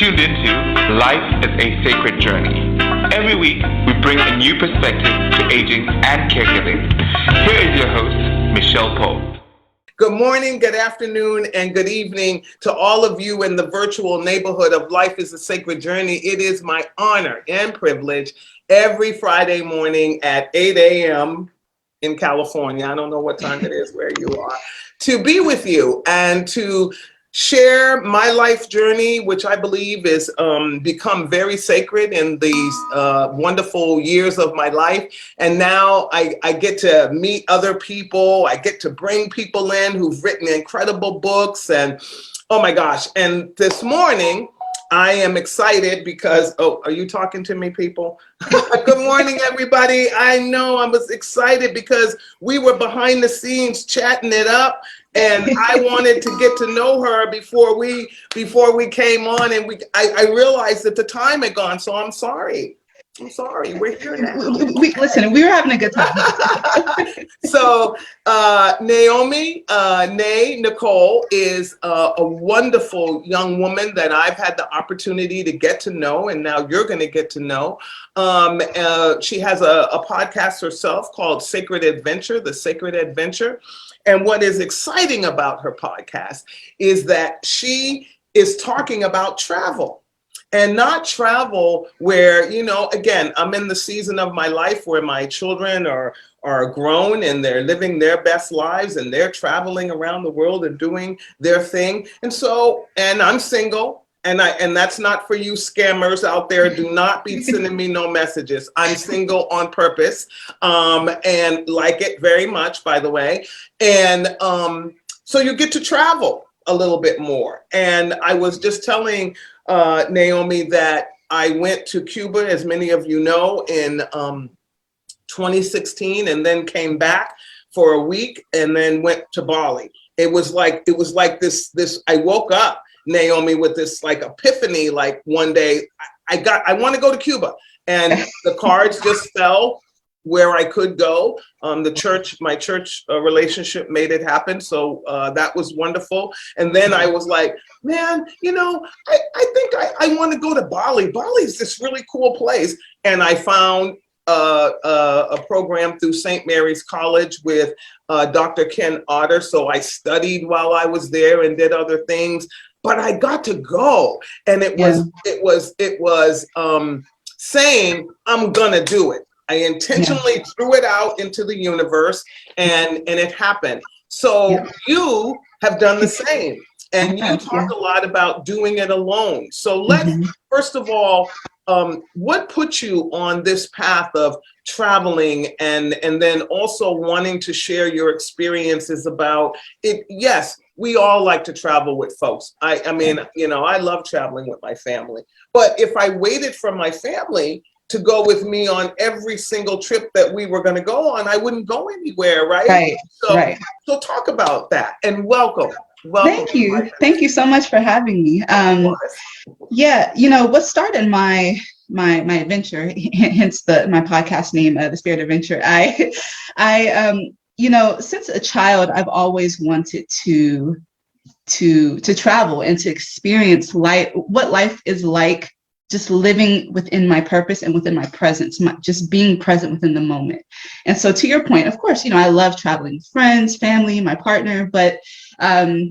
tuned into Life is a Sacred Journey. Every week, we bring a new perspective to aging and caregiving. Here is your host, Michelle Pope. Good morning, good afternoon, and good evening to all of you in the virtual neighborhood of Life is a Sacred Journey. It is my honor and privilege every Friday morning at 8 a.m. in California, I don't know what time it is where you are, to be with you and to share my life journey, which I believe is become very sacred in these wonderful years of my life. And now I get to meet other people. I get to bring people in who've written incredible books, and oh my gosh. And this morning, I am excited because, are you talking to me, people? Good morning, everybody. I know I was excited because we were behind the scenes chatting it up, and I wanted to get to know her before we came on, and I realized that the time had gone, so I'm sorry. We're here now. Listen, we were having a good time. So Nicole is a wonderful young woman that I've had the opportunity to get to know, and now you're going to get to know. She has a podcast herself called Sacred Adventure, The Sacred Adventure. And what is exciting about her podcast is that she is talking about travel. And not travel where, again, I'm in the season of my life where my children are grown and they're living their best lives and they're traveling around the world and doing their thing. And I'm single, and that's not for you scammers out there. Do not be sending me no messages. I'm single on purpose, and like it very much, by the way. And so you get to travel a little bit more. And I was just telling Naomi that I went to Cuba, as many of you know, in 2016, and then came back for a week and then went to Bali. It was like this I woke up, Naomi, with this like epiphany, like one day I want to go to Cuba, and the cards just fell where I could go. My church relationship made it happen. So that was wonderful. And then I was like, man, I think I want to go to Bali. Bali is this really cool place. And I found a program through St. Mary's College with Dr. Ken Otter. So I studied while I was there and did other things, but I got to go. And it was saying, I'm gonna do it. I intentionally threw it out into the universe, and it happened. So you have done the same, and you talk a lot about doing it alone. So let's, first of all, what put you on this path of traveling and then also wanting to share your experiences about it? Yes, we all like to travel with folks. I mean, I love traveling with my family, but if I waited for my family to go with me on every single trip that we were going to go on, I wouldn't go anywhere, right? So talk about that, and welcome. Thank you. Thank you so much for having me. What started my adventure, hence my podcast name, The Spirit Adventure. I since a child, I've always wanted to travel and to experience what life is like, just living within my purpose and within my presence, just being present within the moment. And so to your point, of course, I love traveling with friends, family, my partner, but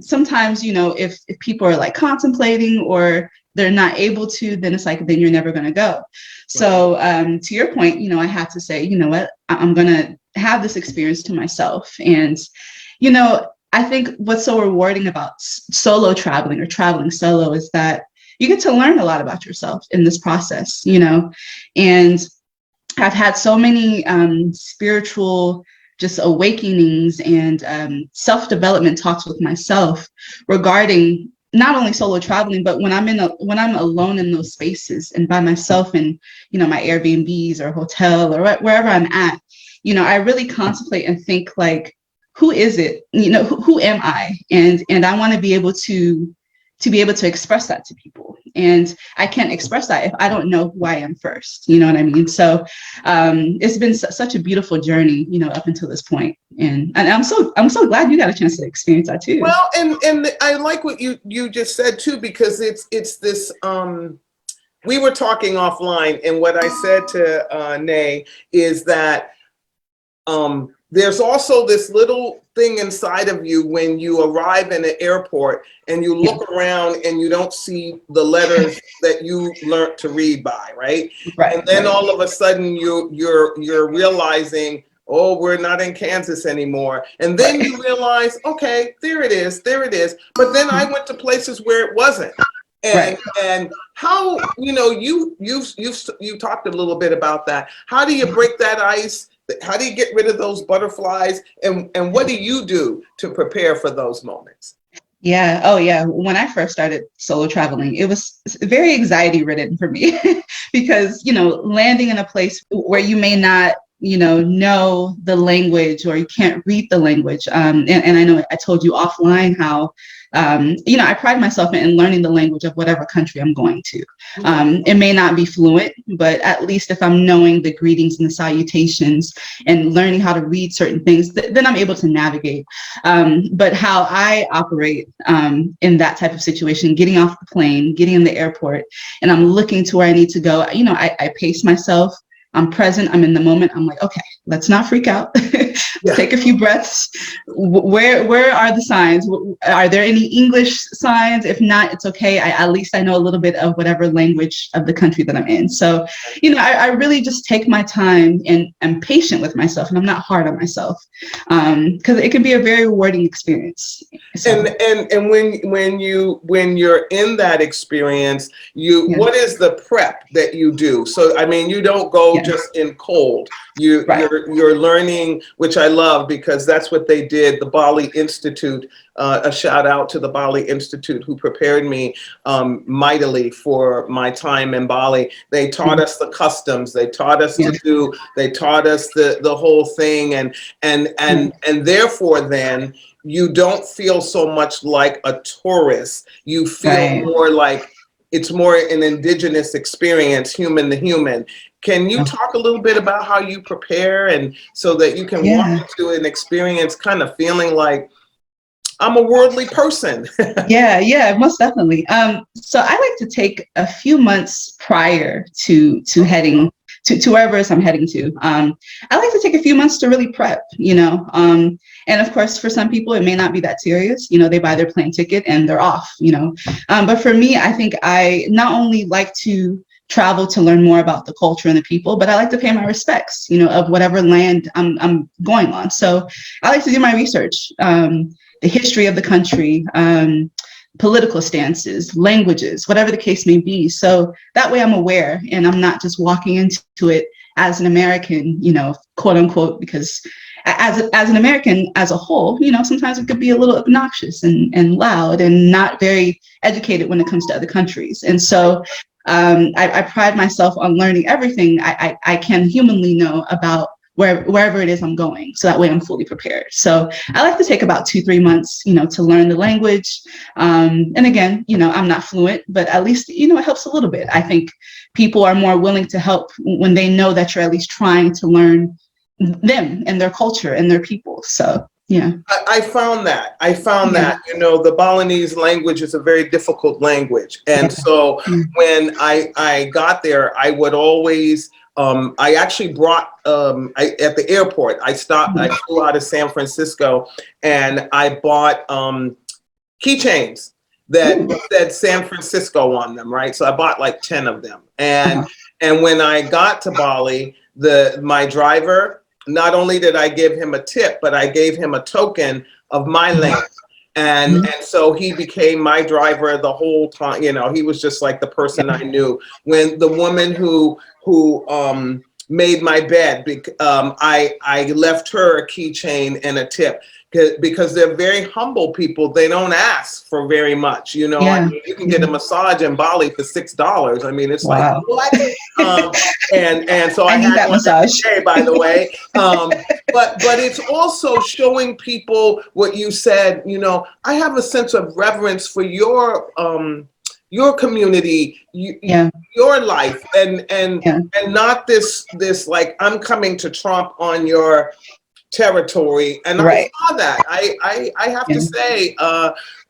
sometimes, if people are like contemplating or they're not able to, then it's like, then you're never going to go. So to your point, I had to say, you know what, I'm going to have this experience to myself. And, I think what's so rewarding about solo traveling or traveling solo is that you get to learn a lot about yourself in this process, and I've had so many spiritual just awakenings and self-development talks with myself regarding not only solo traveling, but when I'm alone in those spaces and by myself in, my Airbnbs or hotel or wherever I'm at, I really contemplate and think like, who is it? Who am I? And I want to be able to express that to people. And I can't express that if I don't know who I am first. You know what I mean? So it's been such a beautiful journey, up until this point. And I'm so glad you got a chance to experience that too. Well, and I like what you just said too, because it's this, we were talking offline, and what I said to Nay is that there's also this little thing inside of you when you arrive in an airport and you look around and you don't see the letters that you learned to read by, right? And then all of a sudden you're realizing, oh, we're not in Kansas anymore. And then you realize, okay, there it is. But then I went to places where it wasn't. And how, you talked a little bit about that. How do you break that ice? How do you get rid of those butterflies? And what do you do to prepare for those moments? Yeah. Oh, yeah. When I first started solo traveling, it was very anxiety ridden for me because, landing in a place where you may not, know the language, or you can't read the language. And I know I told you offline how, I pride myself in learning the language of whatever country I'm going to. It may not be fluent, but at least if I'm knowing the greetings and the salutations and learning how to read certain things, then I'm able to navigate. But how I operate in that type of situation, getting off the plane, getting in the airport, and I'm looking to where I need to go, I pace myself. I'm present. I'm in the moment. I'm like, okay, let's not freak out. Take a few breaths. Where are the signs? Are there any English signs? If not, it's okay. At least I know a little bit of whatever language of the country that I'm in. So, I really just take my time and I'm patient with myself, and I'm not hard on myself, because it can be a very rewarding experience. So. And when you're in that experience, what is the prep that you do? So, you don't go just in cold. You're learning, which I love, because that's what they did. The Bali Institute, a shout out to the Bali Institute, who prepared me mightily for my time in Bali. They taught us the customs. They taught us they taught us the whole thing. And therefore then you don't feel so much like a tourist. You feel more like it's more an indigenous experience, human to human. Can you talk a little bit about how you prepare, and so that you can walk into an experience kind of feeling like, I'm a worldly person? Yeah, most definitely. So I like to take a few months prior to heading to wherever it is I'm heading to. I like to take a few months to really prep, and of course, for some people, it may not be that serious. They buy their plane ticket and they're off, but for me, I think I not only like to travel to learn more about the culture and the people, but I like to pay my respects, of whatever land I'm going on. So I like to do my research, the history of the country, political stances, languages, whatever the case may be. So that way I'm aware, and I'm not just walking into it as an American, quote unquote, because as an American as a whole, sometimes it could be a little obnoxious and loud and not very educated when it comes to other countries. And so I pride myself on learning everything I can humanly know about wherever it is I'm going. So that way I'm fully prepared. So I like to take about 2-3 months, to learn the language. And again, I'm not fluent, but at least, it helps a little bit. I think people are more willing to help when they know that you're at least trying to learn them and their culture and their people. So yeah. I found that the Balinese language is a very difficult language. And so when I got there, I would always, I actually brought, at the airport, I flew out of San Francisco, and I bought keychains that said San Francisco on them, right? So I bought like 10 of them. And when I got to Bali, my driver, not only did I give him a tip, but I gave him a token of my land. And so he became my driver the whole time. He was just like the person I knew. When the woman who made my bed, I left her a keychain and a tip, because they're very humble people. They don't ask for very much. You can get a massage in Bali for $6. It's like, what? And so I had that massage today, by the way. But it's also showing people what you said. I have a sense of reverence for your your community, your life, and not this like I'm coming to tromp on your territory. And I saw that. I have to say,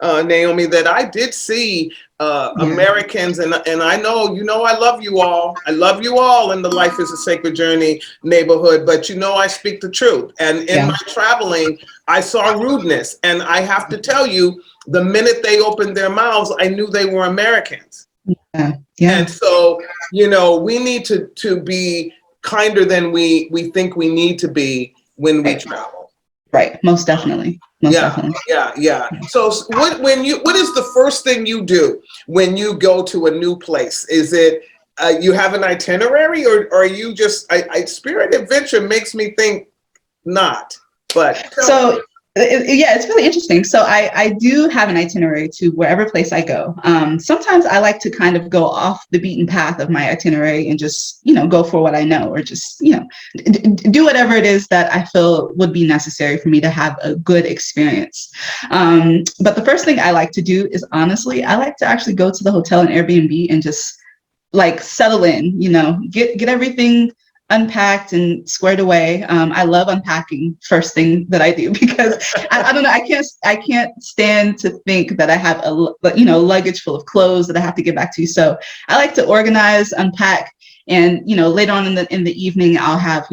Naomi, that I did see Americans, and I know, I love you all. I love you all in the Life is a Sacred Journey neighborhood, but I speak the truth. And in my traveling, I saw rudeness. And I have to tell you, the minute they opened their mouths, I knew they were Americans. And so, we need to be kinder than we think we need to be when we travel. Right. Most definitely. Definitely. Yeah. So what is the first thing you do when you go to a new place? Is it you have an itinerary, or are you just Spirit Adventure makes me think not, but it's really interesting. So I do have an itinerary to wherever place I go. Sometimes I like to kind of go off the beaten path of my itinerary and just, go for what I know, or just, do whatever it is that I feel would be necessary for me to have a good experience. But the first thing I like to do is, honestly, I like to actually go to the hotel and Airbnb and just like settle in, get everything unpacked and squared away. I love unpacking first thing that I do, because I don't know, I can't stand to think that I have a luggage full of clothes that I have to get back to. So I like to organize, unpack, and later on in the evening I'll have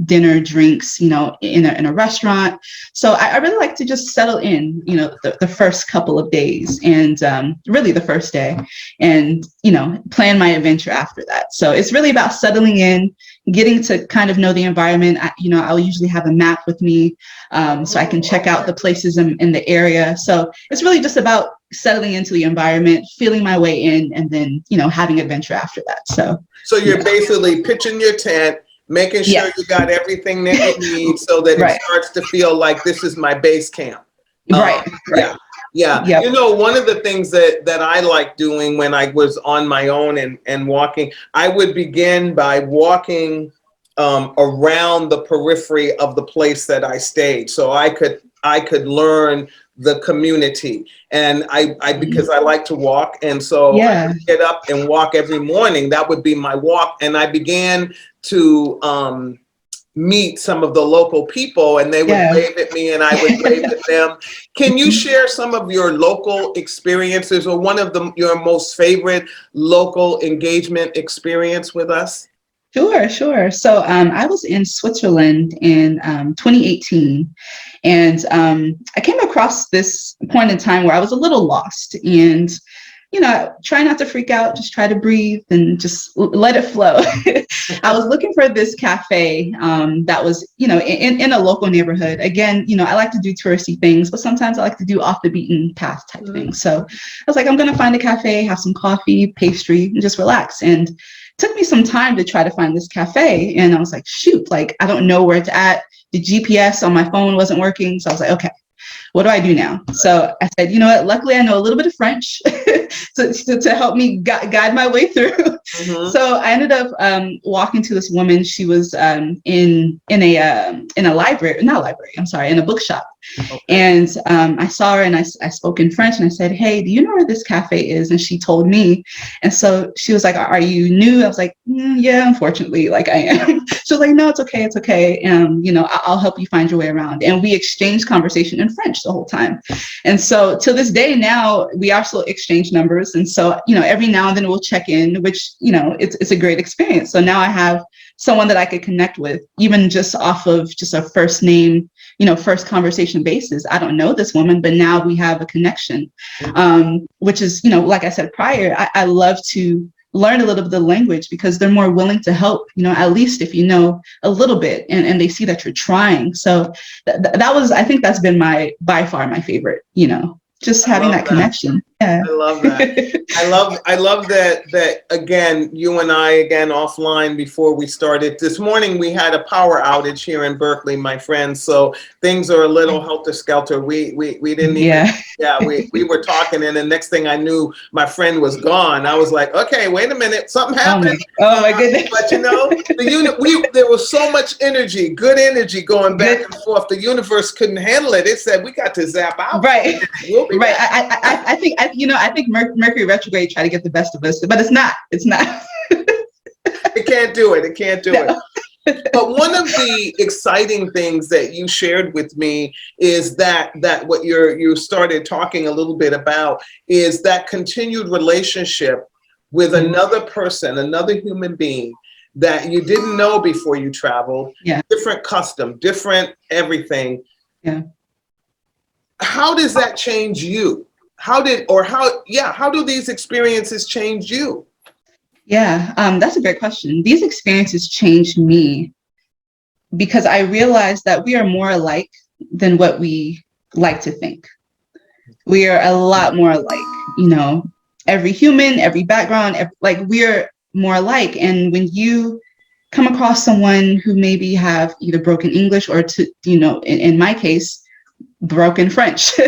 dinner, drinks, in a restaurant. So I really like to just settle in, the first couple of days, and really the first day, and plan my adventure after that. So it's really about settling in, getting to kind of know the environment. I'll usually have a map with me, so I can check out the places in the area. So it's really just about settling into the environment, feeling my way in, and then having adventure after that. So you're basically pitching your tent, making sure you got everything that you need, so that it starts to feel like this is my base camp. Right. Yeah. One of the things that I like doing when I was on my own and walking, I would begin by walking around the periphery of the place that I stayed, so I could learn the community. And I because I like to walk, and so I would get up and walk every morning. That would be my walk, and I began to meet some of the local people, and they would wave at me and I would wave at them. Can you share some of your local experiences, or one of your most favorite local engagement experience with us? Sure. So I was in Switzerland in 2018, and I came across this point in time where I was a little lost, and try not to freak out, just try to breathe and just let it flow. I was looking for this cafe that was, in a local neighborhood. Again, I like to do touristy things, but sometimes I like to do off the beaten path type things. So I was like, I'm going to find a cafe, have some coffee, pastry, and just relax. And it took me some time to try to find this cafe. And I was like, shoot, like, I don't know where it's at. The GPS on my phone wasn't working. So I was like, okay, what do I do now? So I said, you know what, luckily I know a little bit of French to help me guide my way through. Mm-hmm. So I ended up walking to this woman. She was in a library, not library, I'm sorry, in a bookshop. Okay. And I saw her and I spoke in French, and I said, hey, do you know where this cafe is? And she told me. And so she was like, are you new? I was like, yeah, unfortunately, like I am. She was like, no, it's okay. I'll help you find your way around. And we exchanged conversation in French the whole time. And so to this day now, we also exchange numbers. And so, every now and then we'll check in, which, it's a great experience. So now I have someone that I could connect with, even just off of just a first name, first conversation basis. I don't know this woman, but now we have a connection, which is, like I said prior, I love to learn a little bit of the language, because they're more willing to help, at least if you know a little bit, and they see that you're trying. So I think that's been by far my favorite, just having that connection. Yeah. I love that. I love that again, you and I, again, offline before we started. This morning we had a power outage here in Berkeley, my friends. So things are a little helter-skelter. We didn't even, we were talking, and the next thing I knew, my friend was gone. I was like, okay, wait a minute, something happened. Oh my goodness. But there was so much energy, good energy going back and forth. The universe couldn't handle it. It said, we got to zap out. Right. We'll be back. I I think Mercury retrograde tried to get the best of us, but it's not. It can't do it. It can't do it. But one of the exciting things that you shared with me is that what you started talking a little bit about is that continued relationship with another person, another human being that you didn't know before you traveled. Yeah. Different custom, different everything. Yeah. How does that change you? How do these experiences change you? Yeah, that's a great question. These experiences changed me because I realized that we are more alike than what we like to think. We are a lot more alike, every human, every background, we're more alike. And when you come across someone who maybe have either broken English or in my case, broken French,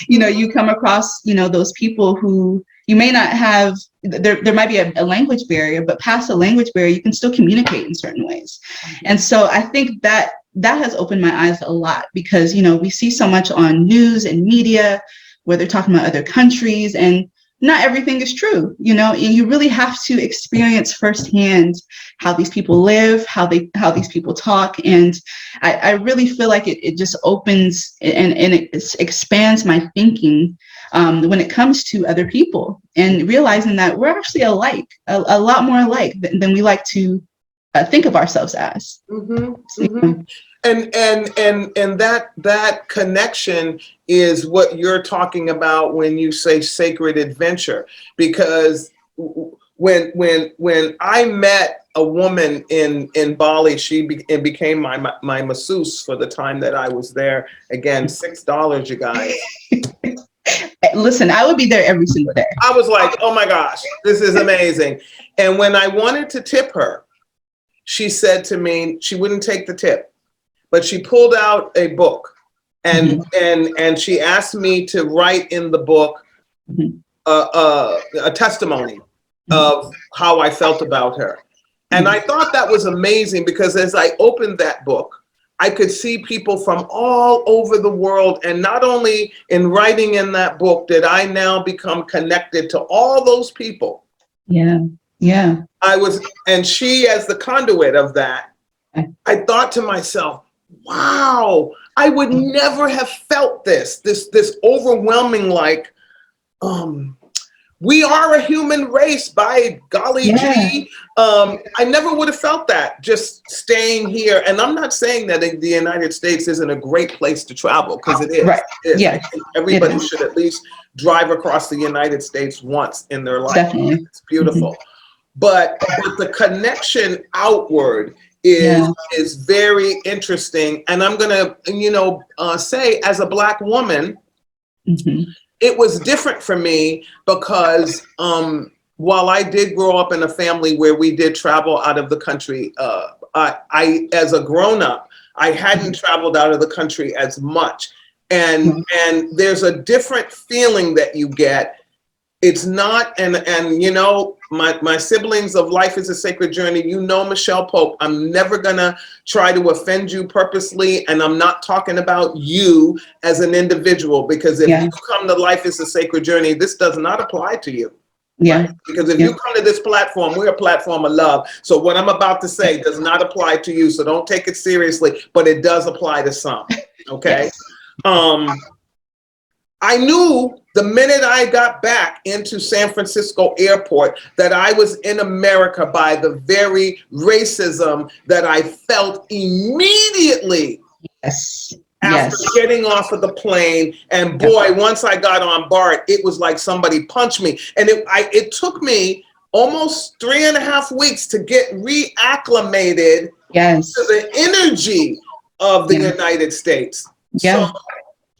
you come across, those people who you may not have, there might be a language barrier, but past the language barrier, you can still communicate in certain ways. And so I think that has opened my eyes a lot because, we see so much on news and media where they're talking about other countries and not everything is true, and you really have to experience firsthand how these people live, how these people talk. And I really feel like it just opens and it expands my thinking when it comes to other people and realizing that we're actually alike, a lot more alike than we like to think of ourselves as. Mm-hmm, mm-hmm. And that connection is what you're talking about when you say sacred adventure, because when I met a woman in Bali, she became my masseuse for the time that I was there. Again, $6, you guys. Listen, I would be there every single day. I was like, oh my gosh, this is amazing. And when I wanted to tip her, she said to me, she wouldn't take the tip, but she pulled out a book and she asked me to write in the book a testimony of how I felt about her. And I thought that was amazing because as I opened that book, I could see people from all over the world. And not only in writing in that book did I now become connected to all those people. Yeah. Yeah. And she as the conduit of that, I thought to myself, wow, I would never have felt this overwhelming, we are a human race, by golly gee. I never would have felt that just staying here. And I'm not saying that the United States isn't a great place to travel, because it is. Right. It is. Yeah. Everybody should at least drive across the United States once in their life. Definitely. It's beautiful. But the connection outward is very interesting. And I'm going to, say as a Black woman, it was different for me because while I did grow up in a family where we did travel out of the country, I as a grown-up, I hadn't traveled out of the country as much. And there's a different feeling that you get. It's not, and my siblings of Life is a Sacred Journey, Michelle Pope, I'm never gonna try to offend you purposely, and I'm not talking about you as an individual, because if you come to Life is a Sacred Journey, this does not apply to you. Yeah. Right? Because if you come to this platform, we're a platform of love. So what I'm about to say does not apply to you, so don't take it seriously, but it does apply to some, okay? I knew the minute I got back into San Francisco airport that I was in America by the very racism that I felt immediately after getting off of the plane. And boy, once I got on board, it was like somebody punched me. And it took me almost 3.5 weeks to get reacclimated to the energy of the United States. So,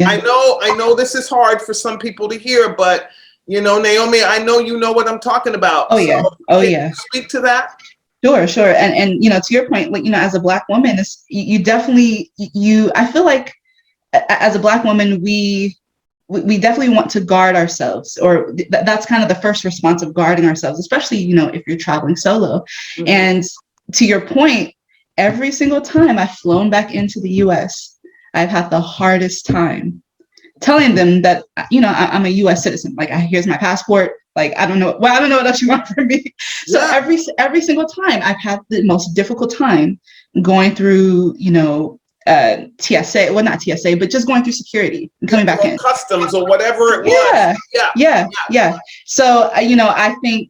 I know this is hard for some people to hear, but Naomi, I know you know what I'm talking about. Oh yeah. Can you speak to that? Sure. And to your point, as a Black woman, you definitely, I feel like as a Black woman, we definitely want to guard ourselves, or that's kind of the first response of guarding ourselves, especially, if you're traveling solo. And to your point, every single time I've flown back into the US, I've had the hardest time telling them that, I'm a US citizen. Like, here's my passport. Like, I don't know what else you want from me. So every single time I've had the most difficult time going through, TSA, well, not TSA, but just going through security and coming back in. Customs or whatever it was. Yeah. So, I think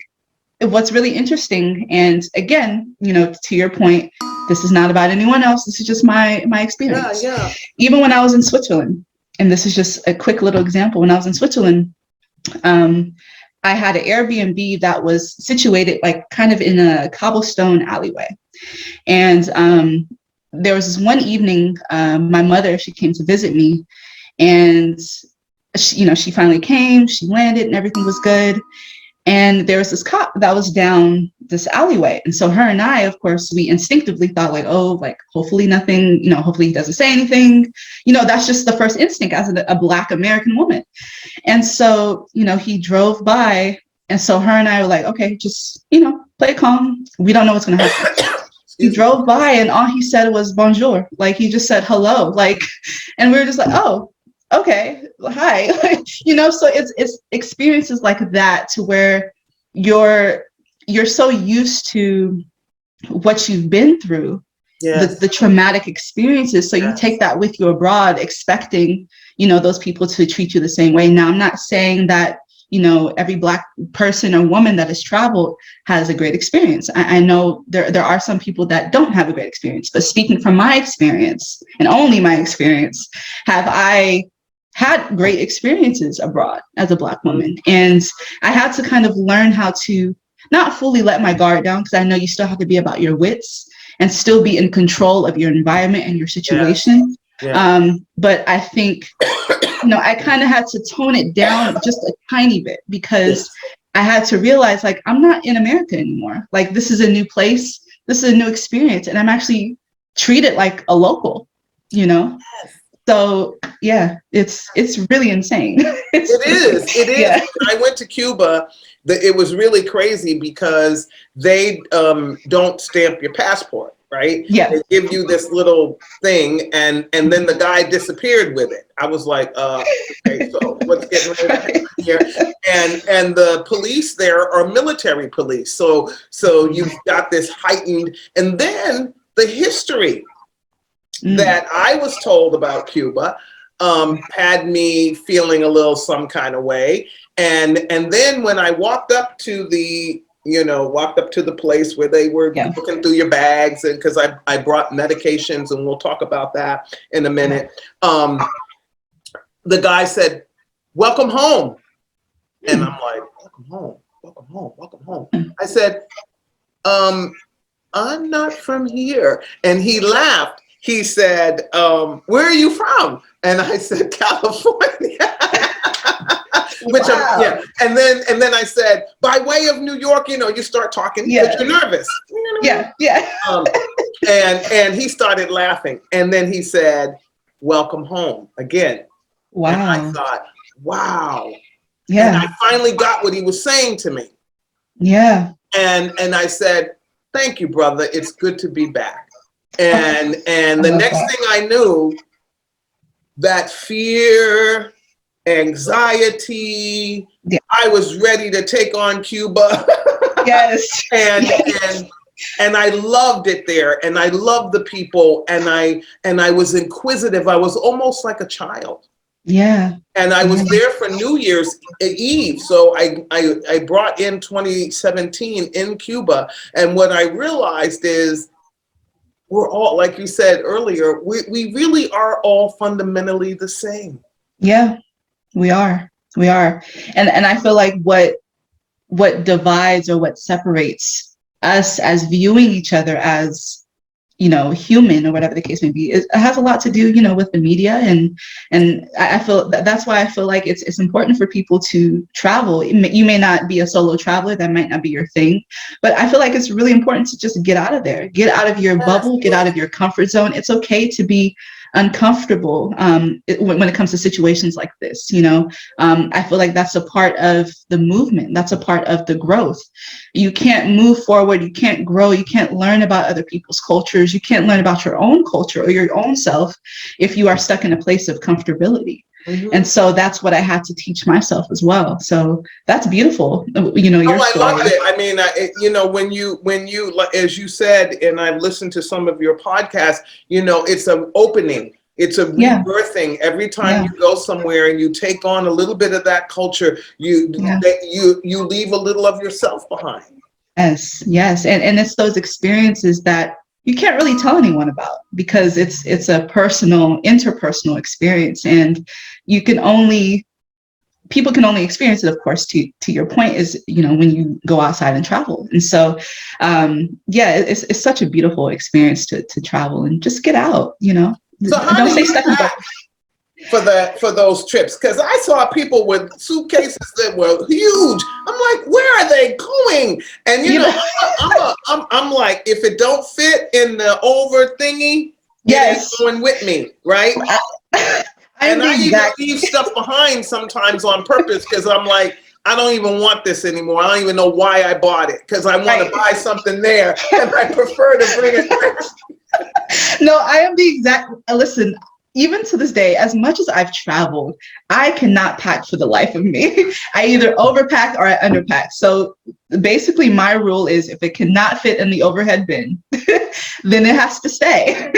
what's really interesting, and again, to your point, this is not about anyone else. This is just my experience. Yeah. Even when I was in Switzerland, and this is just a quick little example. When I was in Switzerland, I had an Airbnb that was situated like kind of in a cobblestone alleyway. And there was this one evening, my mother, she came to visit me, and she finally came, she landed, and everything was good. And there was this cop that was down this alleyway. And so her and I, of course, we instinctively thought like, oh, like, hopefully nothing, hopefully he doesn't say anything. That's just the first instinct as a Black American woman. And so, he drove by. And so her and I were like, okay, just, play it calm. We don't know what's going to happen. He drove by and all he said was bonjour. Like, he just said hello. Like, and we were just like, oh, okay, hi. So it's experiences like that, to where you're so used to what you've been through, the traumatic experiences. So you take that with you abroad, expecting, those people to treat you the same way. Now, I'm not saying that, every Black person or woman that has traveled has a great experience. I know there are some people that don't have a great experience, but speaking from my experience, and only my experience, have I had great experiences abroad as a Black woman. And I had to kind of learn how to not fully let my guard down, because I know you still have to be about your wits and still be in control of your environment and your situation. But I think, I kind of had to tone it down just a tiny bit, because I had to realize, like, I'm not in America anymore. Like, this is a new place. This is a new experience. And I'm actually treated like a local, So it's really insane. It is. Yeah. When I went to Cuba, it was really crazy, because they don't stamp your passport, right? Yeah. They give you this little thing, and then the guy disappeared with it. I was like, okay, so what's getting ready to happen here? And the police there are military police, so you've got this heightened, and then the history that I was told about Cuba had me feeling a little some kind of way. And then when I walked up to the place where they were looking through your bags, and because I brought medications, and we'll talk about that in a minute, the guy said, "Welcome home." And I'm like, "Welcome home, welcome home, welcome home." I said, "I'm not from here." And he laughed. He said, "Where are you from?" And I said, "California." Which and then I said, "By way of New York," you start talking, but you're nervous. And he started laughing, and then he said, "Welcome home" again. Wow. And I thought, wow. Yeah. And I finally got what he was saying to me. Yeah. And I said, "Thank you, brother. It's good to be back." And the next thing I knew, that fear, anxiety, I was ready to take on Cuba. Yes. and I loved it there, and I loved the people, and I was inquisitive. I was almost like a child. Yeah. And I was there for New Year's Eve. So I brought in 2017 in Cuba, and what I realized is, we're all, like you said earlier, we really are all fundamentally the same. Yeah, we are. We are. And I feel like what divides or what separates us as viewing each other as, human, or whatever the case may be, it has a lot to do, with the media. And I feel that's why I feel like it's important for people to travel. You may not be a solo traveler, that might not be your thing, but I feel like it's really important to just get out of there, get out of your bubble, get out of your comfort zone. It's okay to be uncomfortable when it comes to situations like this. I feel like that's a part of the movement. That's a part of the growth. You can't move forward. You can't grow. You can't learn about other people's cultures. You can't learn about your own culture or your own self if you are stuck in a place of comfortability. And so that's what I had to teach myself as well. So that's beautiful. You know, your story. I love it. I mean, when you, as you said, and I've listened to some of your podcasts, you know, it's an opening. It's a rebirthing. Every time you go somewhere and you take on a little bit of that culture, you leave a little of yourself behind. Yes. And it's those experiences that you can't really tell anyone about, because it's a interpersonal experience, and people can only experience it, of course, to your point, is, you know, when you go outside and travel. And so, it's such a beautiful experience to travel and just get out, you know. So how do you pack for those trips? Because I saw people with suitcases that were huge. I'm like, where are they going? And you know, I'm like, if it don't fit in the over thingy, it's going with me, right? And I even leave stuff behind sometimes on purpose, because I'm like, I don't even want this anymore. I don't even know why I bought it, because I want to buy something there, and I prefer to bring it back. No, I am the exact, listen, even to this day, as much as I've traveled, I cannot pack for the life of me. I either overpack or I underpack. So basically my rule is, if it cannot fit in the overhead bin, then it has to stay.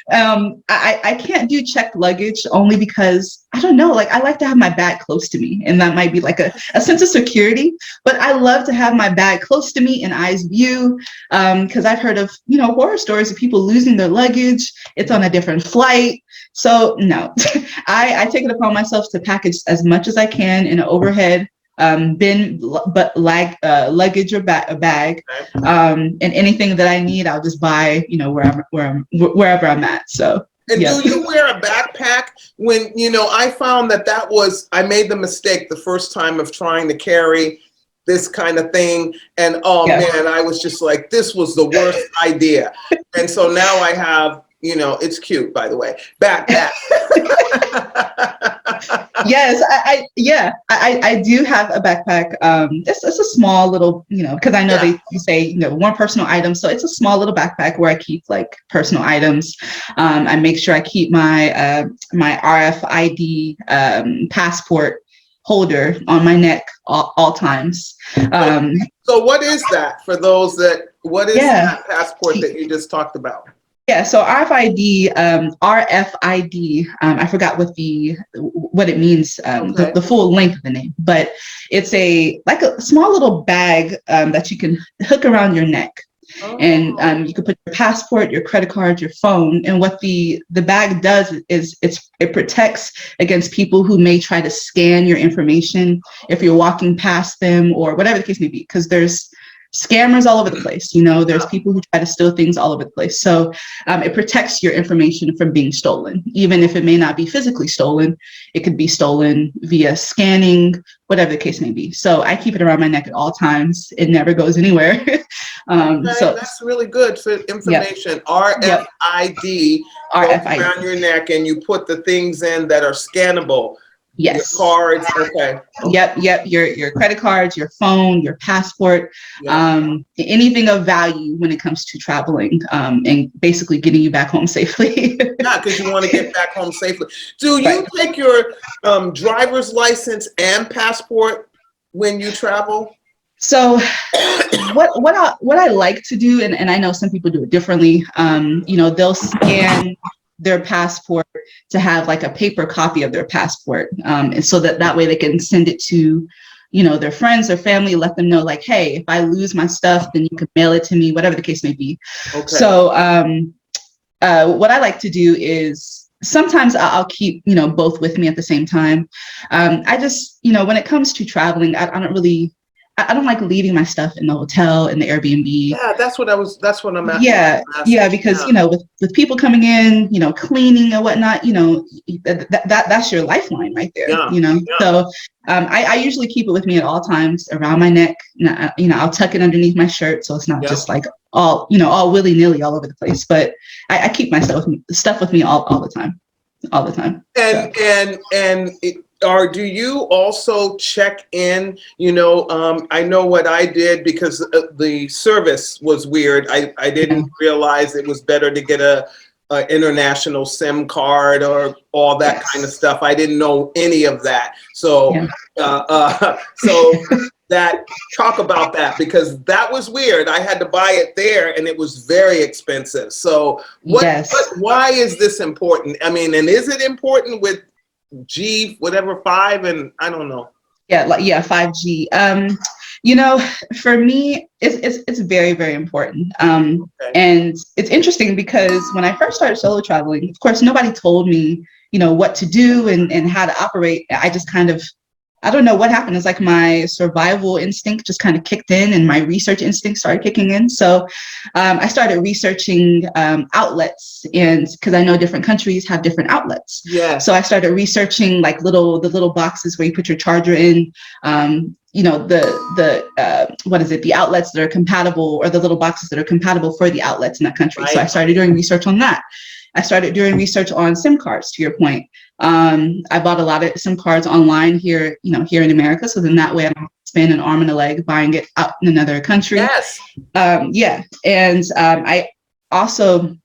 I can't do checked luggage, only because, I don't know, like, I like to have my bag close to me, and that might be like a sense of security, but I love to have my bag close to me in eyes view, because I've heard of, you know, horror stories of people losing their luggage. It's on a different flight. So no, I take it upon myself to package as much as I can in an overhead bin, but luggage or bag, and anything that I need, I'll just buy, you know, wherever I'm at. So. And do you wear a backpack? When, you know, I found I made the mistake the first time of trying to carry this kind of thing, and man, I was just like, this was the worst idea. And so now I have, you know, it's cute, by the way, backpack. Yes, I do have a backpack. It's a small little, you know, because I know you say, you know, one personal item. So it's a small little backpack where I keep like personal items. I make sure I keep my my RFID passport holder on my neck all times. So what is that for those what is that passport that you just talked about? Yeah, so RFID, I forgot what it means, the full length of the name, but it's like a small little bag that you can hook around your neck. And you can put your passport, your credit card, your phone. And what the bag does is it protects against people who may try to scan your information if you're walking past them, or whatever the case may be, because there's scammers all over the place. You know, there's people who try to steal things all over the place. So it protects your information from being stolen, even if it may not be physically stolen. It could be stolen via scanning, whatever the case may be. So I keep it around my neck at all times. It never goes anywhere. So that's really good for information. RFID around your neck, and you put the things in that are scannable. Yes. Your cards. Okay. Yep. Your credit cards, your phone, your passport, anything of value when it comes to traveling, and basically getting you back home safely. Because you want to get back home safely. Do you take your driver's license and passport when you travel? So what I like to do, and I know some people do it differently, you know, they'll scan their passport to have like a paper copy of their passport. And so that way they can send it to, you know, their friends or family, let them know like, hey, if I lose my stuff, then you can mail it to me, whatever the case may be. Okay. So what I like to do is sometimes I'll keep, you know, both with me at the same time. I just, you know, when it comes to traveling, I don't like leaving my stuff in the hotel, in the Airbnb. Yeah, that's what I'm asking. Yeah, because you know, with people coming in, you know, cleaning and whatnot, you know, that's your lifeline right there. You know, so I usually keep it with me at all times around my neck. You know, I'll tuck it underneath my shirt, so it's not just like all willy nilly all over the place. But I keep my stuff with me all the time. And or do you also check in? You know, I know what I did because the service was weird. I didn't realize it was better to get a international SIM card or all that kind of stuff. I didn't know any of that. So, so that talk about that, because that was weird. I had to buy it there and it was very expensive. So why is this important? I mean, and is it important with G, whatever 5, and I don't know. Yeah, 5G. You know, for me, it's very, very important. And it's interesting because when I first started solo traveling, of course, nobody told me, you know, what to do and how to operate. I just kind of, I don't know what happened. It's like my survival instinct just kind of kicked in and my research instinct started kicking in. So I started researching outlets, and because I know different countries have different outlets. Yeah. So I started researching like the little boxes where you put your charger in, you know, the outlets that are compatible, or the little boxes that are compatible for the outlets in that country. Right. So I started doing research on that. I started doing research on SIM cards, to your point. I bought a lot of SIM cards online here in America. So then that way I don't spend an arm and a leg buying it out in another country. Yes. And I also,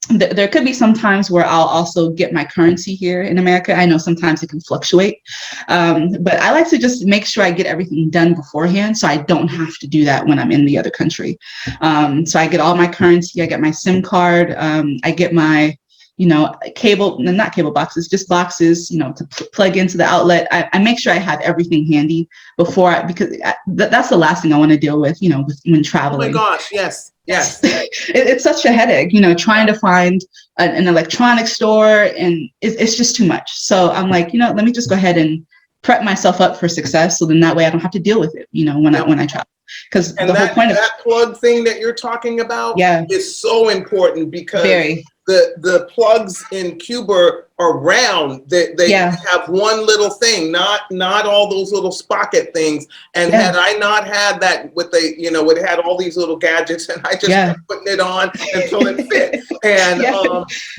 there could be some times where I'll also get my currency here in America. I know sometimes it can fluctuate, but I like to just make sure I get everything done beforehand so I don't have to do that when I'm in the other country. So I get all my currency, I get my SIM card, I get my, you know, not cable boxes, just boxes, you know, to plug into the outlet. I make sure I have everything handy before because that's the last thing I want to deal with, you know, when traveling. Oh my gosh, yes. Yes. It's such a headache, you know, trying to find an electronics store, and it's just too much. So I'm like, you know, let me just go ahead and prep myself up for success. So then that way I don't have to deal with it, you know, when I travel. Because the whole point of that plug thing that you're talking about is so important, because the plugs in Cuba are round. They have one little thing, not all those little sprocket things. And had I not had that with it had all these little gadgets, and I just kept putting it on until it fit. And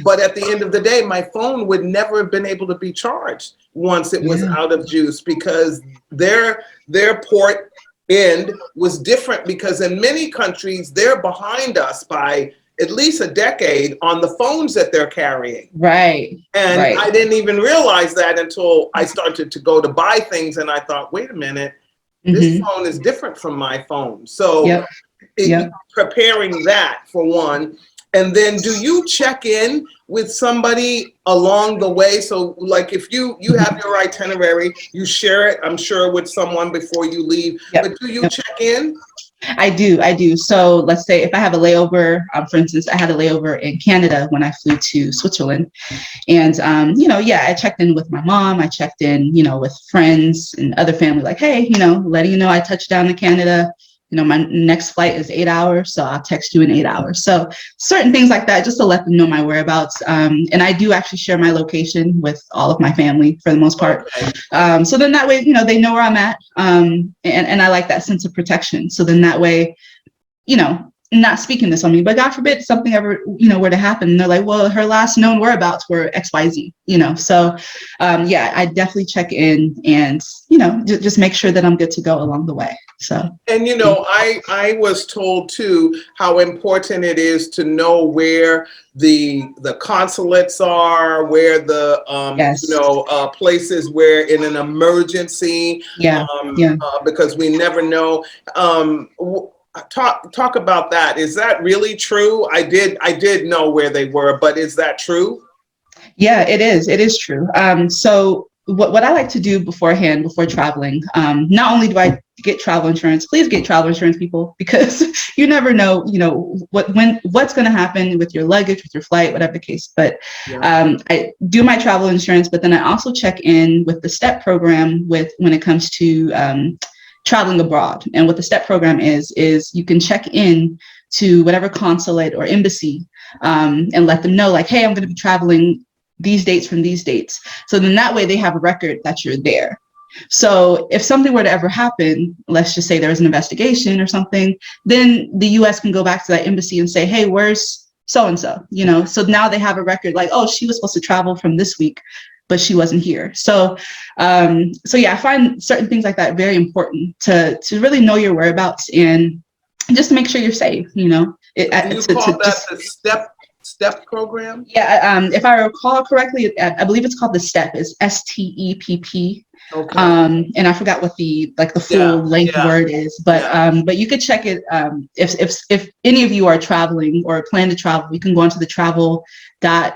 but at the end of the day, my phone would never have been able to be charged once it was out of juice, because their port end was different, because in many countries they're behind us by at least a decade on the phones that they're carrying. Right. And I didn't even realize that until I started to go to buy things, and I thought, wait a minute, this phone is different from my phone. So preparing that for one. And then do you check in with somebody along the way? So like if you have your itinerary, you share it, I'm sure, with someone before you leave, but do you check in? I do. So let's say if I have a layover, for instance, I had a layover in Canada when I flew to Switzerland. And, I checked in with my mom. I checked in, with friends and other family, like, hey, letting you know I touched down in Canada. My next flight is 8 hours, so I'll text you in 8 hours. So certain things like that, just to let them know my whereabouts. And I do actually share my location with all of my family for the most part. So then that way, they know where I'm at. And I like that sense of protection. So then that way, not speaking this on me, but God forbid something ever, were to happen. And they're like, well, her last known whereabouts were XYZ, So I definitely check in and, just make sure that I'm good to go along the way. So, and I was told too how important it is to know where the consulates are, where the places where in an emergency, because we never know. Talk about that. Is that really true? I did know where they were, but is that true? Yeah, it is. It is true. So what I like to do beforehand, before traveling, not only do I get travel insurance, please get travel insurance, people, because you never know, what's going to happen with your luggage, with your flight, whatever the case. But I do my travel insurance, but then I also check in with the STEP program when it comes to traveling abroad. And what the STEP program is you can check in to whatever consulate or embassy and let them know, like, hey, I'm going to be traveling these dates from these dates. So then that way they have a record that you're there. So if something were to ever happen, let's just say there was an investigation or something, then the US can go back to that embassy and say, hey, where's so-and-so? So now they have a record like, oh, she was supposed to travel from this week, but she wasn't here. So I find certain things like that very important to really know your whereabouts and just to make sure you're safe, Do you call that the STEP STEP program? Yeah, if I recall correctly, I believe it's called the STEP. Is STEPP. Okay. And I forgot what the full length word is, but you could check it. If any of you are traveling or plan to travel, you can go onto the travel.gov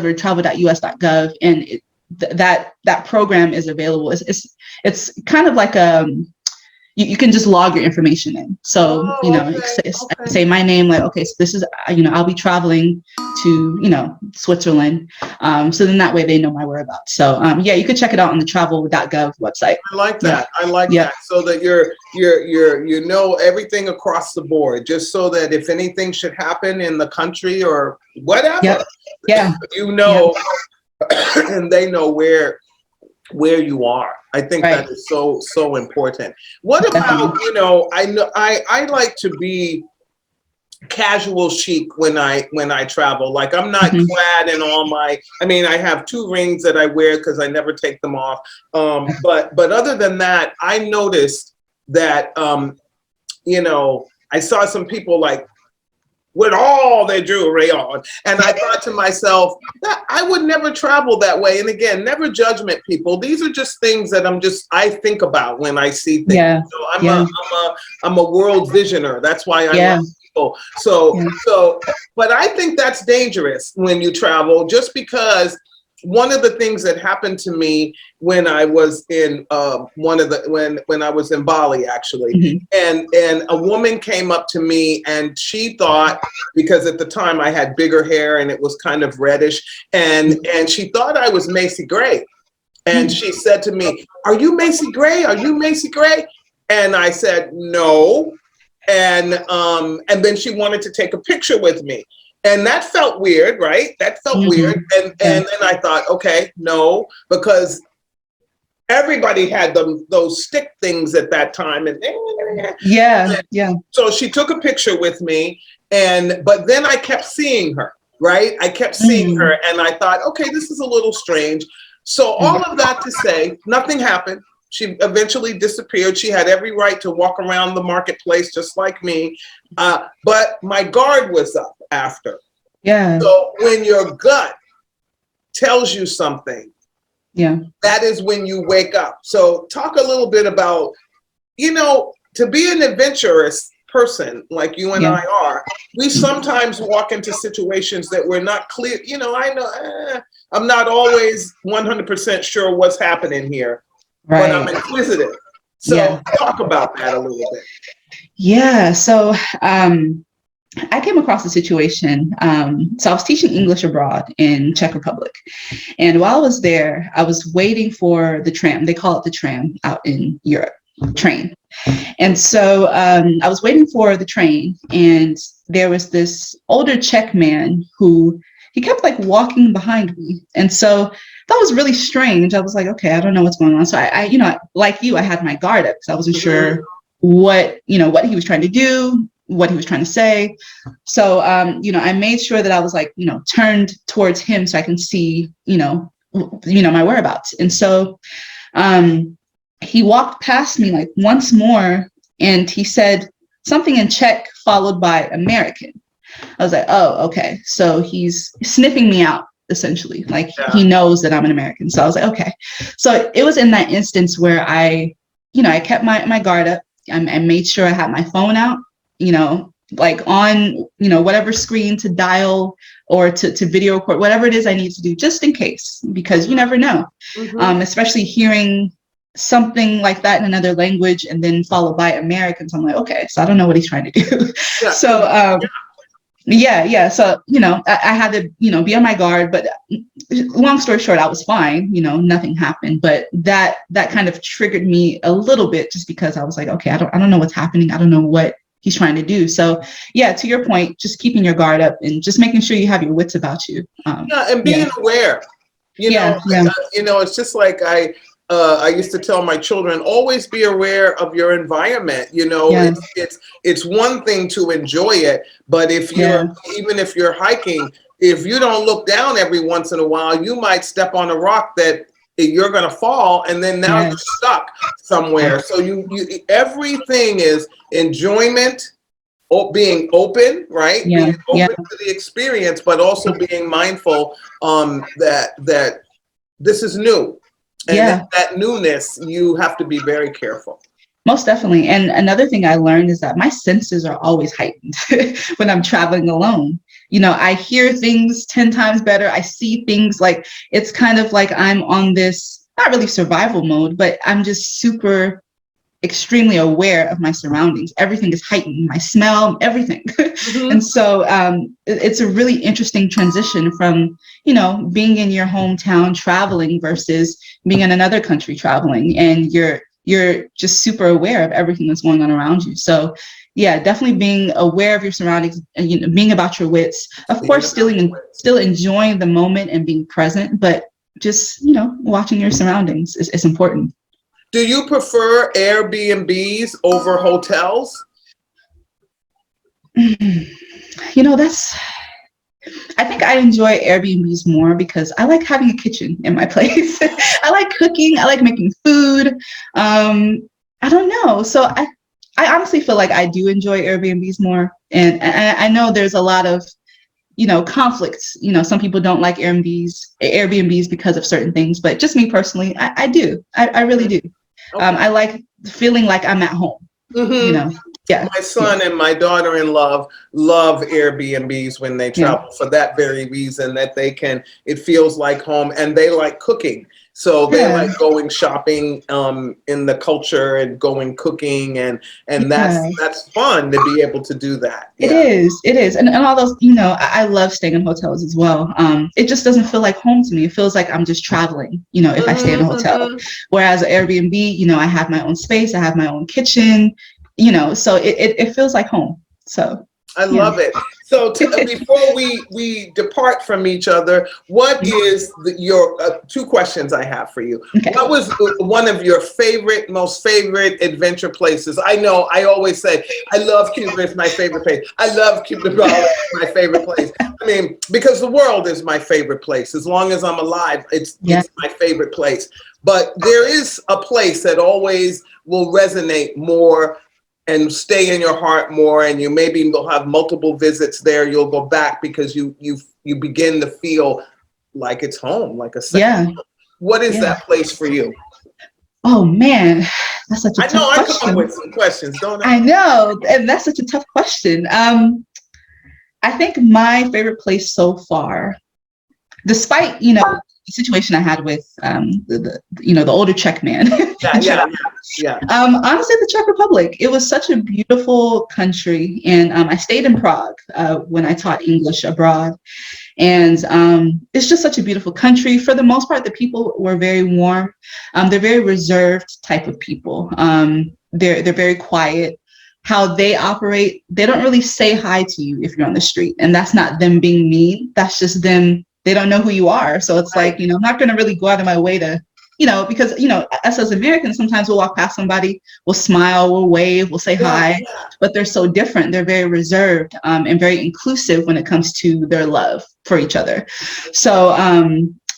or travel.us.gov, and that program is available. It's kind of like you can just log your information in. So, I say my name, like, okay, so this is, I'll be traveling to, Switzerland. So then that way they know my whereabouts. So, you could check it out on the travel.gov website. I like that. I like that. So that you know everything across the board, just so that if anything should happen in the country or whatever, and they know where you are. I think that is so important. What about, I like to be casual chic when I travel. Like, I'm not clad in all my, I have 2 rings that I wear because I never take them off. But other than that, I noticed that, I saw some people like with all their jewelry on. And I thought to myself, I would never travel that way. And again, never judgment, people. These are just things that I think about when I see things. Yeah. I'm a world visioner. That's why I love people. So, but I think that's dangerous when you travel, just because one of the things that happened to me when I was in when I was in Bali, actually, and a woman came up to me, and she thought, because at the time I had bigger hair and it was kind of reddish, and she thought I was Macy Gray, and she said to me, "Are you Macy Gray? Are you Macy Gray?" And I said, "No," and then she wanted to take a picture with me. And that felt weird, right? That felt weird. And then I thought, okay, no, because everybody had those stick things at that time. And so she took a picture with me, but then I kept seeing her, right? I kept seeing her, and I thought, okay, this is a little strange. So all of that to say, nothing happened. She eventually disappeared. She had every right to walk around the marketplace just like me. But my guard was up after. Yeah. So when your gut tells you something, that is when you wake up. So talk a little bit about, to be an adventurous person like you and I are, we sometimes walk into situations that we're not clear. I know I'm not always 100% sure what's happening here. But I'm inquisitive. So talk about that a little bit. Yeah. So I came across a situation. So I was teaching English abroad in Czech Republic. And while I was there, I was waiting for the tram. They call it the tram out in Europe, train. And so I was waiting for the train, and there was this older Czech man who he kept like walking behind me. And so that was really strange. I was like, okay, I don't know what's going on. So I like you, I had my guard up because I wasn't sure what he was trying to do, what he was trying to say. So, I made sure that I was like, turned towards him so I can see, my whereabouts. And so he walked past me like once more, and he said something in Czech followed by American. I was like, oh, okay. So he's sniffing me out, essentially. Like he knows that I'm an American. So I was like, okay. So it was in that instance where I kept my guard up. I made sure I had my phone out, like on, whatever screen to dial or to video record, whatever it is I need to do, just in case, because you never know, especially hearing something like that in another language and then followed by Americans. I'm like, okay, so I don't know what he's trying to do. So, So, I had to, be on my guard, but long story short, I was fine, nothing happened, but that kind of triggered me a little bit, just because I was like, okay, I don't know what's happening. I don't know what he's trying to do. So to your point, just keeping your guard up and just making sure you have your wits about you. And being aware, it's just like I used to tell my children, always be aware of your environment. It's one thing to enjoy it, but even if you're hiking, if you don't look down every once in a while, you might step on a rock that you're going to fall, and then now you're stuck somewhere. So you everything is enjoyment, being open, right? Yeah. Being open to the experience, but also being mindful that this is new. And that newness, you have to be very careful. Most definitely. And another thing I learned is that my senses are always heightened when I'm traveling alone. You know, I hear things 10 times better. I see things, like, it's kind of like I'm on this, not really survival mode, but I'm just super extremely aware of my surroundings. Everything is heightened, my smell, everything. Mm-hmm. And so it's a really interesting transition from, you know, being in your hometown traveling versus being in another country traveling, and you're just super aware of everything that's going on around you. So yeah, definitely being aware of your surroundings and, you know, being about your wits, of course, still enjoying the moment and being present, but just, you know, watching your surroundings is important. Do you prefer Airbnbs over hotels? You know, I think I enjoy Airbnbs more because I like having a kitchen in my place. I like cooking. I like making food. I don't know. So I honestly feel like I do enjoy Airbnbs more. And I know there's a lot of, you know, conflicts. You know, some people don't like Airbnbs because of certain things, but just me personally, I do. I really do. Okay. I like feeling like I'm at home. Mm-hmm. You know, yeah. My son and my daughter-in-law love Airbnbs when they travel for that very reason, that it feels like home, and they like cooking. So they like going shopping in the culture and going cooking, and that's fun to be able to do that. Yeah. It is. And all those, you know, I love staying in hotels as well. It just doesn't feel like home to me. It feels like I'm just traveling, you know, if I stay in a hotel. Whereas Airbnb, you know, I have my own space, I have my own kitchen, you know, so it feels like home. So I love it. So before we depart from each other, what is your two questions I have for you? Okay. What was one of your most favorite adventure places? I know I always say, I love Cuba, it's my favorite place. I love Cuba, it's my favorite place. I mean, because the world is my favorite place. As long as I'm alive, it's my favorite place. But there is a place that always will resonate more and stay in your heart more, and you maybe will have multiple visits there. You'll go back because you begin to feel like it's home, like a second home. What is that place for you? Oh man, that's such a tough question. I know I come up with some questions, don't I? I know, and that's such a tough question. I think my favorite place so far, despite, you know, the situation I had with the older Czech man. Honestly, the Czech Republic, it was such a beautiful country, and I stayed in Prague when I taught English abroad, and it's just such a beautiful country. For the most part, the people were very warm. They're very reserved type of people. They're very quiet. How they operate, they don't really say hi to you if you're on the street, and that's not them being mean. That's just them. They don't know who you are. So it's like, you know, I'm not going to really go out of my way to, you know, because, you know, us as Americans, sometimes we'll walk past somebody, we'll smile, we'll wave, we'll say hi, but they're so different. They're very reserved and very inclusive when it comes to their love for each other. So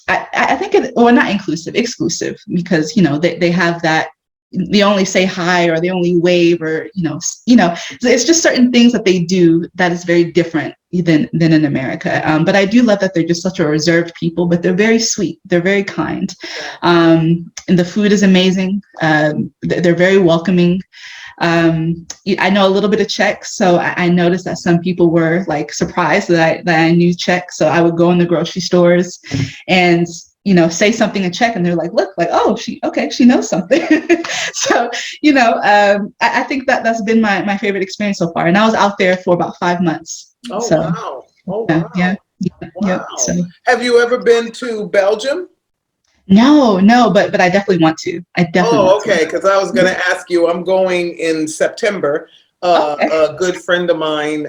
I think not inclusive, exclusive, because, you know, they have that, they only say hi or they only wave, or, you know, it's just certain things that they do that is very different than in America. But I do love that they're just such a reserved people, but they're very sweet. They're very kind. And the food is amazing. They're very welcoming. I know a little bit of Czech, so I noticed that some people were like surprised that I knew Czech. So I would go in the grocery stores and, you know, say something in Czech, and they're like, look, like, oh, she knows something. So, you know, I think that's been my favorite experience so far. And I was out there for about 5 months. Oh, so, wow. Oh, wow. Yeah. Wow. Yeah, so. Have you ever been to Belgium? No, but I definitely want to. Okay, because I was going to ask you, I'm going in September. A good friend of mine,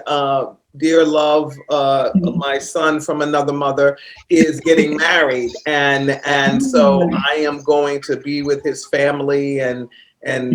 dear love, my son from another mother, is getting married, and so I am going to be with his family and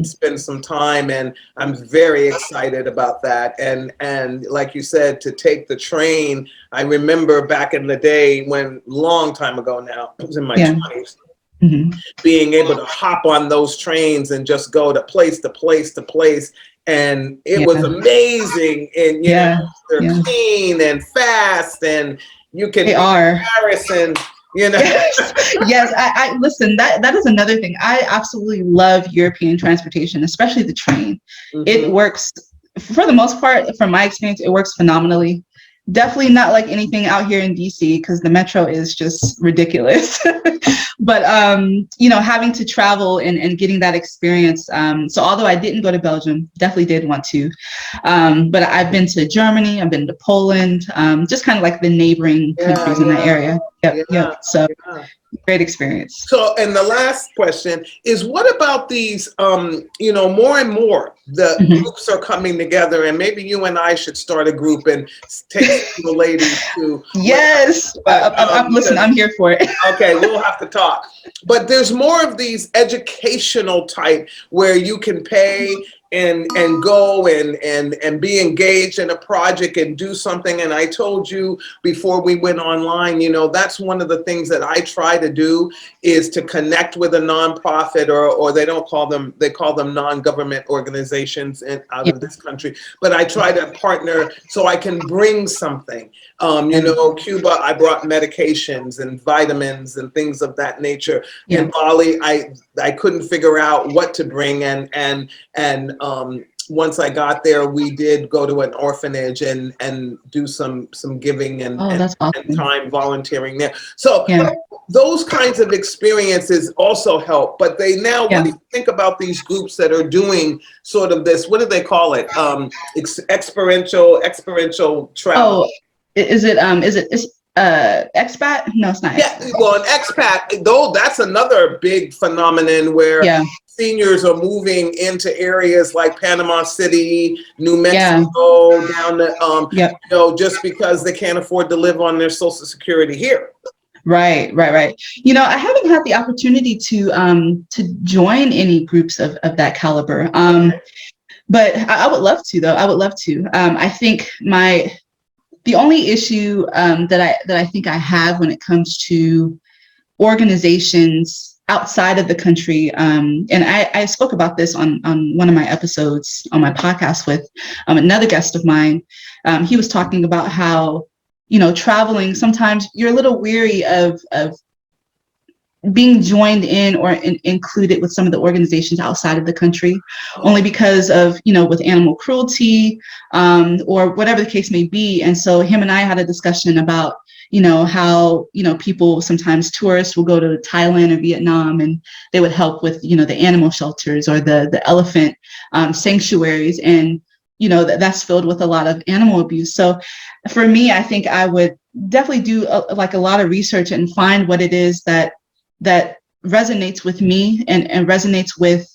spend some time, and I'm very excited about that. And like you said, to take the train, I remember back in the day when, long time ago now, I was in my 20s, being able to hop on those trains and just go to place to place to place. And it was amazing. And, you know, they're clean and fast, and you can comparison, you know. Yes, I listen, that is another thing. I absolutely love European transportation, especially the train. It works, for the most part, from my experience, it works phenomenally. Definitely not like anything out here in DC, because the metro is just ridiculous. But, you know, having to travel and getting that experience. So although I didn't go to Belgium, definitely did want to. But I've been to Germany, I've been to Poland, just kind of like the neighboring countries in that area. So great experience. So, and the last question is, what about these, you know, more and more the groups are coming together, and maybe you and I should start a group and take the ladies to. Yes, but, listen, I'm here for it. Okay, we'll have to talk. But there's more of these educational type where you can pay and go and be engaged in a project and do something. And I told you before we went online, you know, that's one of the things that I try to do, is to connect with a nonprofit, or they call them non-government organizations out of this country. But I try to partner so I can bring something. You know, Cuba, I brought medications and vitamins and things of that nature. In Bali, I couldn't figure out what to bring, and once I got there, we did go to an orphanage and do some giving and time volunteering there. So those kinds of experiences also help. But what do you think about these groups that are doing sort of this? What do they call it? Experiential travel. Oh, is it expat? No, it's not. Yeah, well, an expat, though, that's another big phenomenon where seniors are moving into areas like Panama City, New Mexico, down to, you know, just because they can't afford to live on their Social Security here. Right. You know, I haven't had the opportunity to join any groups of that caliber. But I would love to, though. I would love to. I think the only issue that I think I have when it comes to organizations outside of the country, and I spoke about this on one of my episodes on my podcast with another guest of mine. He was talking about how, you know, traveling, sometimes you're a little weary of being joined in or included with some of the organizations outside of the country, only because of, you know, with animal cruelty or whatever the case may be. And so him and I had a discussion about, you know, how, you know, people, sometimes tourists will go to Thailand or Vietnam and they would help with, you know, the animal shelters or the elephant sanctuaries. And, you know, that's filled with a lot of animal abuse. So for me, I think I would definitely do a lot of research and find what it is that resonates with me and resonates with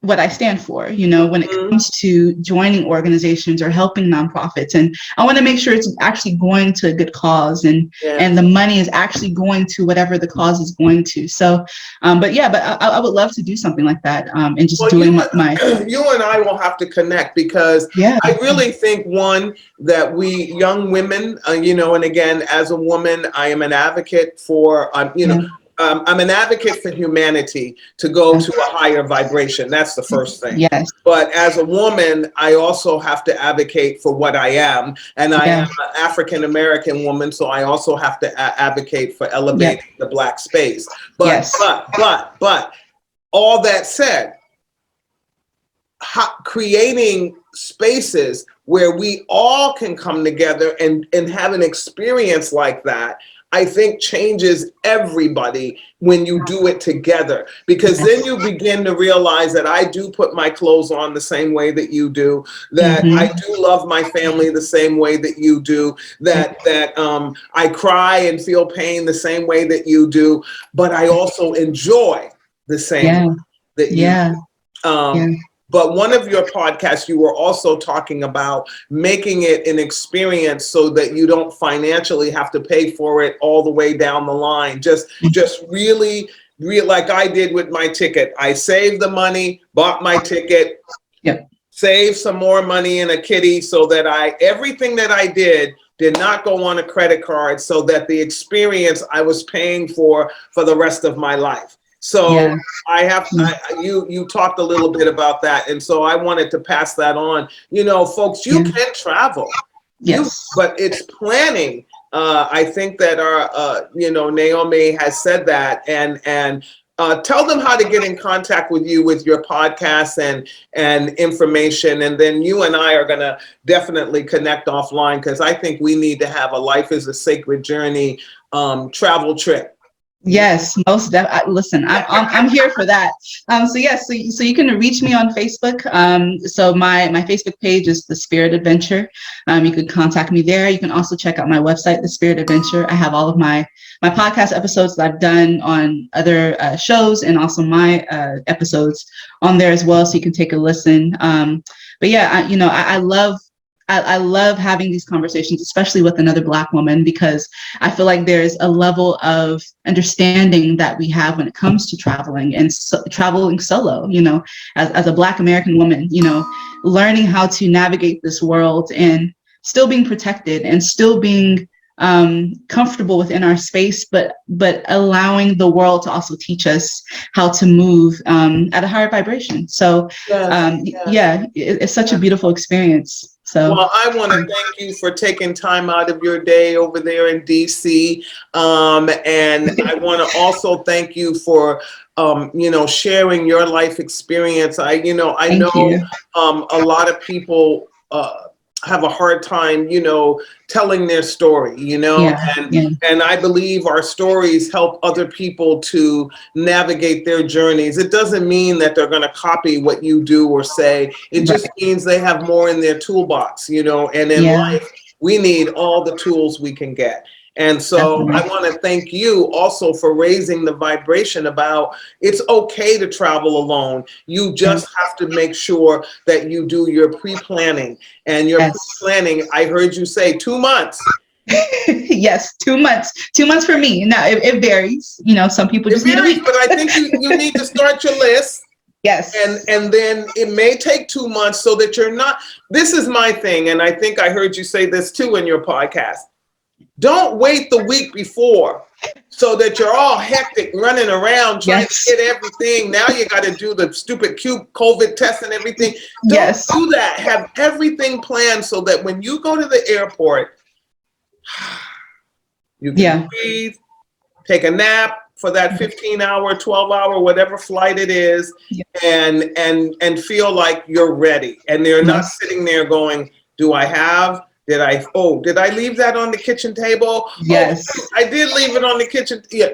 what I stand for, you know, when it comes to joining organizations or helping nonprofits. And I want to make sure it's actually going to a good cause, and the money is actually going to whatever the cause is going to. So, but I would love to do something like that, and just doing my. You and I will have to connect, because I really think, one, that we young women, you know, and again, as a woman, I am an advocate for, you know, I'm an advocate for humanity to go to a higher vibration. That's the first thing. Yes. But as a woman, I also have to advocate for what I am. And I am an African-American woman, so I also have to advocate for elevating the Black space. But all that said, creating spaces where we all can come together and have an experience like that, I think changes everybody when you do it together, because then you begin to realize that I do put my clothes on the same way that you do, that I do love my family the same way that you do, that I cry and feel pain the same way that you do, but I also enjoy the same way that you do. But one of your podcasts, you were also talking about making it an experience so that you don't financially have to pay for it all the way down the line. Just really, like I did with my ticket. I saved the money, bought my ticket, saved some more money in a kitty, so that everything that I did did not go on a credit card, so that the experience I was paying for the rest of my life. So Yeah. you talked a little bit about that. And so I wanted to pass that on. Folks, you can travel. Yes. But it's planning. I think that our, Naomi has said that, and tell them how to get in contact with you with your podcasts and information. And then you and I are going to definitely connect offline, because I think we need to have a Life is a Sacred Journey travel trip. Yes, most definitely. Listen, I'm here for that. So yes, so you can reach me on Facebook. So my Facebook page is The Spirit Adventure. You can contact me there. You can also check out my website, The Spirit Adventure. I have all of my podcast episodes that I've done on other shows, and also my episodes on there as well. So you can take a listen. But yeah, I love having these conversations, especially with another Black woman, because I feel like there's a level of understanding that we have when it comes to traveling and traveling solo, as a Black American woman, learning how to navigate this world and still being protected and still being comfortable within our space, but allowing the world to also teach us how to move at a higher vibration. So it's such a beautiful experience. So, well, I want to thank you for taking time out of your day over there in DC. And I want to also thank you for, sharing your life experience. I know a lot of people have a hard time, telling their story, and I believe our stories help other people to navigate their journeys. It doesn't mean that they're going to copy what you do or say. It just means they have more in their toolbox, and in life, we need all the tools we can get. And so I want to thank you also for raising the vibration about it's okay to travel alone. You just have to make sure that you do your pre-planning. And your pre-planning, I heard you say 2 months. Yes, 2 months. 2 months for me. Now, it varies. Some people just need a week. But I think you need to start your list. Yes. And then it may take 2 months, so that you're not, this is my thing. And I think I heard you say this too in your podcast. Don't wait the week before so that you're all hectic running around trying to get everything. Now you got to do the stupid COVID test and everything. Don't do that. Have everything planned so that when you go to the airport, you can breathe, take a nap for that 15-hour, 12-hour, whatever flight it is, and feel like you're ready. And they're not sitting there going, did I leave that on the kitchen table? Yes. Oh, I did leave it on the kitchen. Yeah.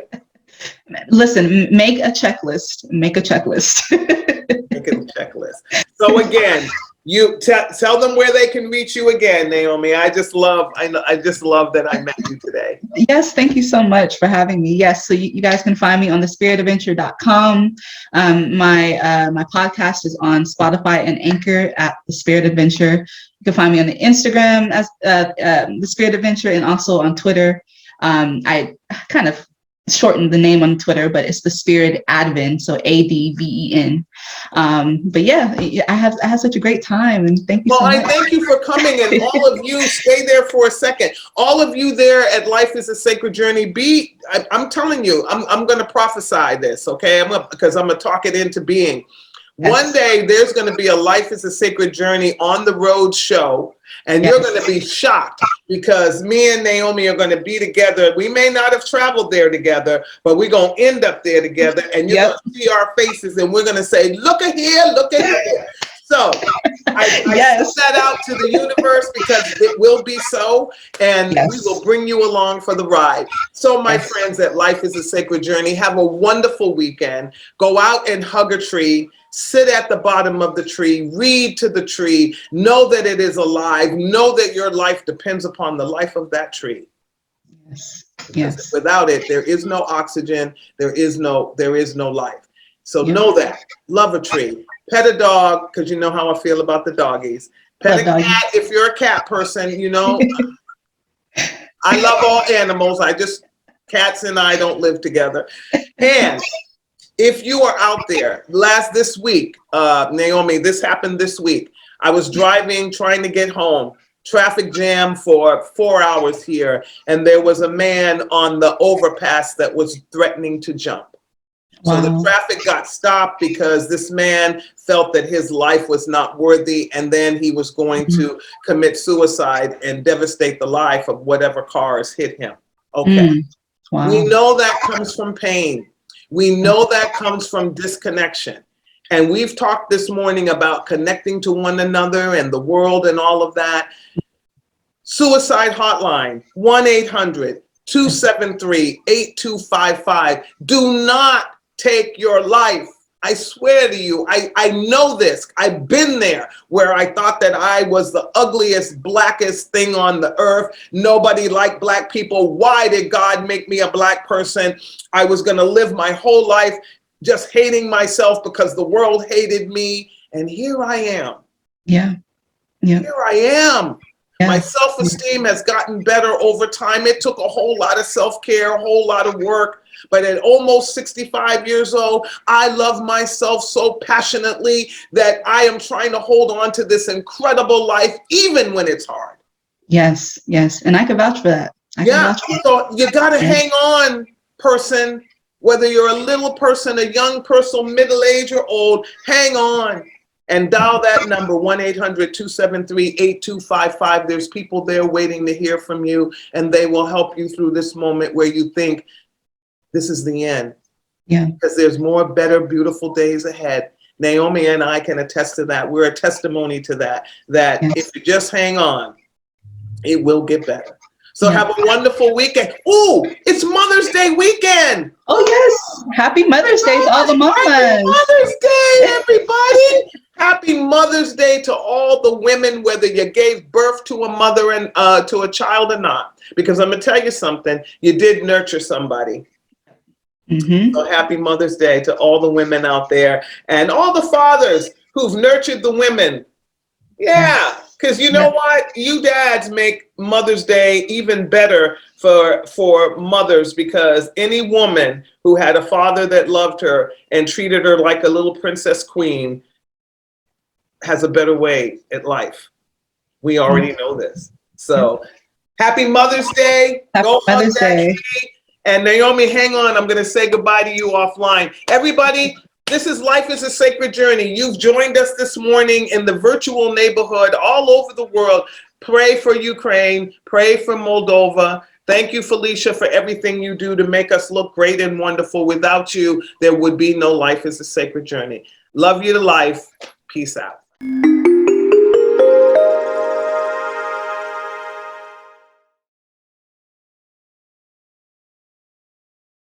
Listen, make a checklist. Make a checklist. Make a checklist. So again, you tell them where they can reach you again, Naomi. I just love that I met you today. Yes, thank you so much for having me. Yes, so you guys can find me on thespiritadventure.com. My podcast is on Spotify and Anchor at The Spirit Adventure. You can find me on the Instagram as The Spirit Adventure, and also on Twitter. I kind of shortened the name on Twitter, but it's The Spirit Adven, so ADVEN. But yeah, I had such a great time, and thank you so much. Well, I thank you for coming, and all of you, stay there for a second. All of you there at Life is a Sacred Journey, I'm telling you, I'm going to prophesy this, okay? Because I'm going to talk it into being. One day there's going to be a Life is a Sacred Journey on the road show, and you're going to be shocked because me and Naomi are going to be together. We may not have traveled there together, but we're going to end up there together, and you're going to see our faces, and we're going to say, look at here, look at here. So I send that out to the universe because it will be so, and we will bring you along for the ride. So my friends at Life is a Sacred Journey, have a wonderful weekend. Go out and hug a tree. Sit at the bottom of the tree, read to the tree, know that it is alive, know that your life depends upon the life of that tree. Yes. Without it, there is no oxygen, there is no life. So know that. Love a tree. Pet a dog, because you know how I feel about the doggies. Pet a cat if you're a cat person, I love all animals. Cats and I don't live together. And if you are out there, this week, Naomi, this happened this week. I was driving, trying to get home. traffic jam for 4 hours here, and there was a man on the overpass that was threatening to jump. So the traffic got stopped because this man felt that his life was not worthy, and then he was going to commit suicide and devastate the life of whatever cars hit him. Okay. Wow. We know that comes from pain. We know that comes from disconnection. And we've talked this morning about connecting to one another and the world and all of that. Suicide hotline, 1-800-273-8255. Do not take your life. I swear to you, I know this. I've been there where I thought that I was the ugliest, blackest thing on the earth. Nobody liked black people. Why did God make me a black person? I was going to live my whole life just hating myself because the world hated me. And here I am. Yeah. Here I am. Yeah. My self-esteem has gotten better over time. It took a whole lot of self-care, a whole lot of work. But at almost 65 years old, I love myself so passionately that I am trying to hold on to this incredible life, even when it's hard. Yes. And I can vouch for that. So you got to hang on, person, whether you're a little person, a young person, middle-aged or old, hang on and dial that number, 1-800-273-8255. There's people there waiting to hear from you, and they will help you through this moment where you think, this is the end. Yeah. Because there's more better, beautiful days ahead. Naomi and I can attest to that. We're a testimony to that, if you just hang on, it will get better. So have a wonderful weekend. Ooh, it's Mother's Day weekend. Oh, yes. Happy Mother's Day to all the mamas. Happy Mother's Day, everybody. Happy Mother's Day to all the women, whether you gave birth to a mother and to a child or not. Because I'm going to tell you something, you did nurture somebody. So happy Mother's Day to all the women out there and all the fathers who've nurtured the women. Yeah, because you know what? You dads make Mother's Day even better for mothers, because any woman who had a father that loved her and treated her like a little princess queen has a better way at life. We already know this. So happy Mother's Day. Happy Mother's Day. And Naomi, hang on. I'm going to say goodbye to you offline. Everybody, this is Life is a Sacred Journey. You've joined us this morning in the virtual neighborhood all over the world. Pray for Ukraine. Pray for Moldova. Thank you, Felicia, for everything you do to make us look great and wonderful. Without you, there would be no Life is a Sacred Journey. Love you to life. Peace out.